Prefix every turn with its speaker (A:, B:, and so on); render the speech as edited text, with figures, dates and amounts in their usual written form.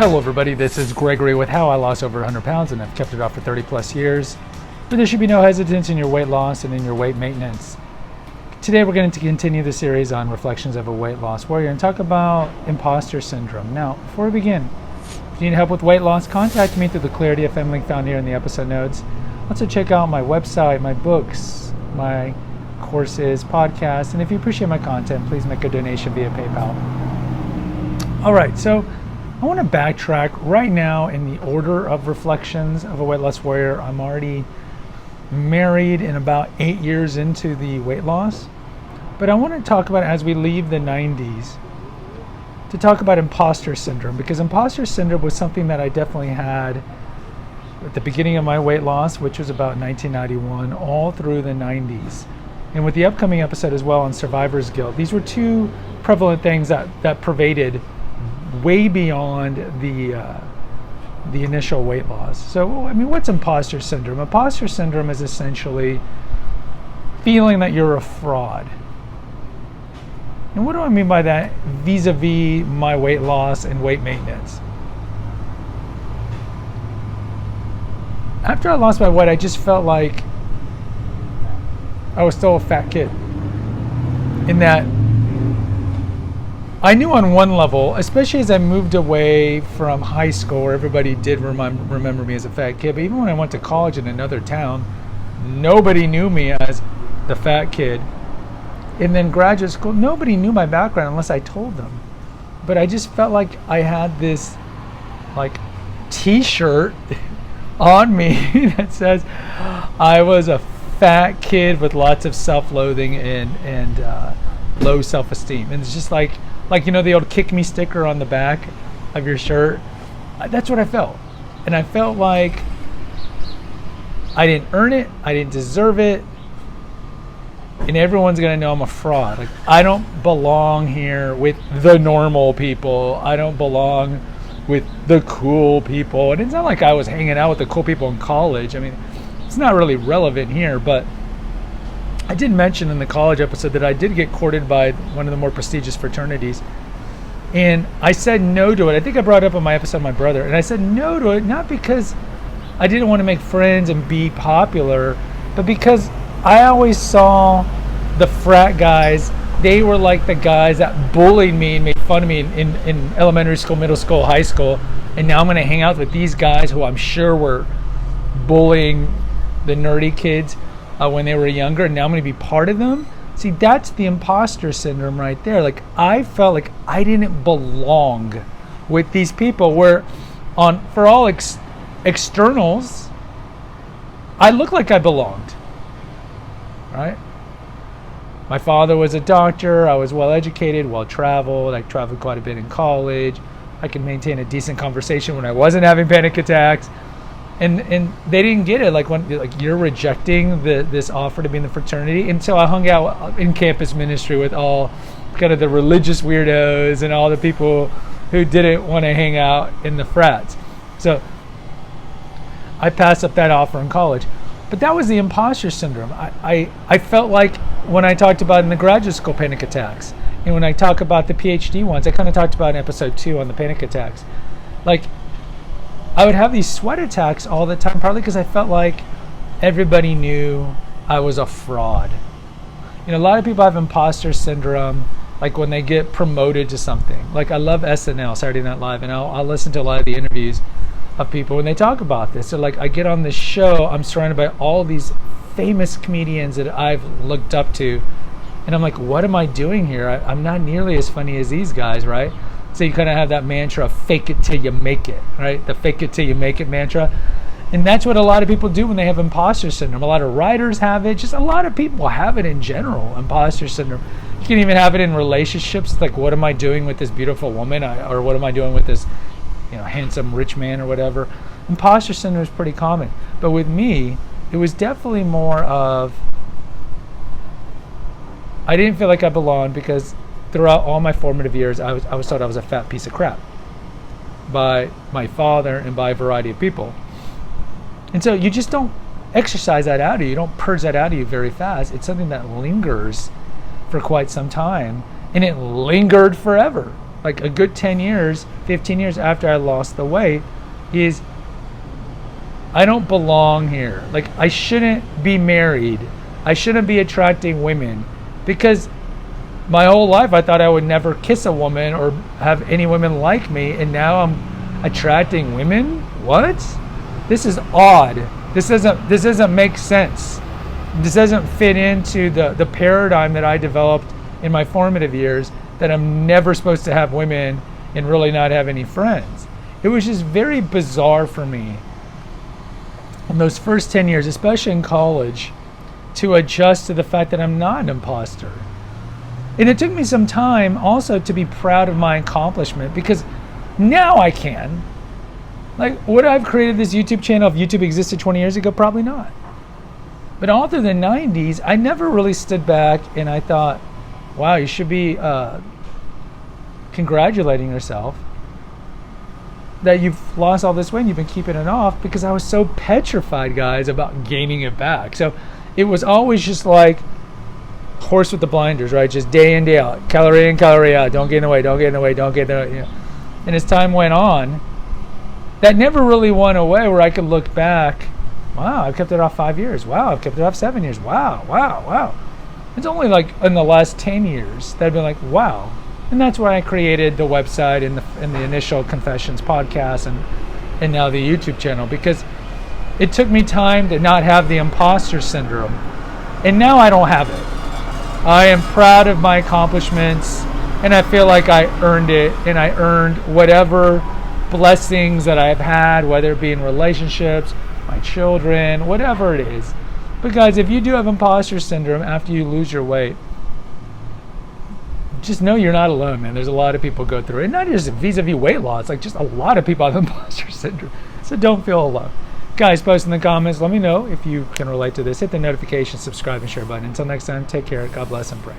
A: Hello everybody, this is Gregory with how I lost over 100 pounds and I've kept it off for 30 plus years. But there should be no hesitance in your weight loss and in your weight maintenance. Today we're going to continue the series on reflections of a weight loss warrior and talk about imposter syndrome. Now, before we begin, if you need help with weight loss, contact me through the Clarity FM link found here in the episode notes. Also check out my website, my books, my courses, podcasts, and if you appreciate my content, please make a donation via PayPal. All right, so I want to backtrack right now in the order of reflections of a weight loss warrior. I'm already married and about 8 years into the weight loss, but I want to talk about, as we leave the 90s, to talk about imposter syndrome, because imposter syndrome was something that I definitely had at the beginning of my weight loss, which was about 1991, all through the 90s. And with the upcoming episode as well on survivor's guilt, these were two prevalent things that pervaded way beyond the initial weight loss. So, I mean, what's imposter syndrome? Imposter syndrome is essentially feeling that you're a fraud. And what do I mean by that vis-a-vis my weight loss and weight maintenance? After I lost my weight, I just felt like I was still a fat kid. In that I knew on one level, especially as I moved away from high school where everybody did remember me as a fat kid, but even when I went to college in another town, nobody knew me as the fat kid. And then graduate school, nobody knew my background unless I told them. But I just felt like I had this like t-shirt on me that says I was a fat kid with lots of self-loathing and low self-esteem. And it's just like you know, the old kick me sticker on the back of your shirt. That's what I felt. And I felt like I didn't earn it, I didn't deserve it, and everyone's gonna know I'm a fraud. Like, I don't belong here with the normal people. I don't belong with the cool people. And it's not like I was hanging out with the cool people in college. I mean, it's not really relevant here, but I did mention in the college episode that I did get courted by one of the more prestigious fraternities. And I said no to it. I think I brought it up on my episode of my brother. And I said no to it, not because I didn't want to make friends and be popular, but because I always saw the frat guys. They were like the guys that bullied me and made fun of me in elementary school, middle school, high school. And now I'm going to hang out with these guys who I'm sure were bullying the nerdy kids when they were younger, and now I'm going to be part of them. See, that's the imposter syndrome right there. Like, I felt like I didn't belong with these people, where for all externals, I looked like I belonged, right? My father was a doctor. I was well educated, well traveled. I traveled quite a bit in college. I could maintain a decent conversation when I wasn't having panic attacks. And they didn't get it, like when you're rejecting this offer to be in the fraternity. And so I hung out in campus ministry with all kind of the religious weirdos and all the people who didn't want to hang out in the frats. So I passed up that offer in college. But that was the imposter syndrome. I felt like when I talked about in the graduate school panic attacks, and when I talk about the PhD ones, I kind of talked about in episode 2 on the panic attacks. Like, I would have these sweat attacks all the time, partly because I felt like everybody knew I was a fraud. You know, a lot of people have imposter syndrome, like when they get promoted to something. Like, I love SNL, Saturday Night Live, and I'll listen to a lot of the interviews of people when they talk about this. So, like, I get on this show, I'm surrounded by all these famous comedians that I've looked up to, and I'm like, what am I doing here? I'm not nearly as funny as these guys, right? So you kind of have that mantra of fake it till you make it, right? The fake it till you make it mantra. And that's what a lot of people do when they have imposter syndrome. A lot of writers have it. Just a lot of people have it in general, imposter syndrome. You can even have it in relationships. It's like, what am I doing with this beautiful woman? Or what am I doing with this, handsome rich man or whatever? Imposter syndrome is pretty common. But with me, it was definitely more of, I didn't feel like I belonged because throughout all my formative years, I was told I was a fat piece of crap by my father and by a variety of people. And so you just don't exercise that out of you. You don't purge that out of you very fast. It's something that lingers for quite some time, and it lingered forever. like a good 10 years, 15 years after I lost the weight, is I don't belong here. Like, I shouldn't be married. I shouldn't be attracting women, because my whole life I thought I would never kiss a woman or have any women like me, and now I'm attracting women? What? This is odd. This doesn't make sense. This doesn't fit into the paradigm that I developed in my formative years, that I'm never supposed to have women and really not have any friends. It was just very bizarre for me in those first 10 years, especially in college, to adjust to the fact that I'm not an imposter. And it took me some time also to be proud of my accomplishment, because now I can. Like, would I have created this YouTube channel if YouTube existed 20 years ago? Probably not. But all through the 90s, I never really stood back and I thought, wow, you should be congratulating yourself that you've lost all this weight and you've been keeping it off, because I was so petrified, guys, about gaining it back. So it was always just like horse with the blinders, right? Just day in, day out, calorie in, calorie out, don't gain the weight, don't gain the weight, don't gain the weight. You know. And as time went on, that never really went away, where I could look back, wow, I've kept it off 5 years. Wow, I've kept it off 7 years. Wow. It's only like in the last 10 years that I've been like, wow. And that's why I created the website and the initial Confessions podcast and now the YouTube channel, because it took me time to not have the imposter syndrome. And now I don't have it. I am proud of my accomplishments, and I feel like I earned it, and I earned whatever blessings that I've had, whether it be in relationships, my children, whatever it is. But guys, if you do have imposter syndrome after you lose your weight, just know you're not alone, man. There's a lot of people go through it. And not just vis-a-vis weight loss, like just a lot of people have imposter syndrome. So don't feel alone. Guys, post in the comments. Let me know if you can relate to this. Hit the notification, subscribe, and share button. Until next time, take care. God bless and pray.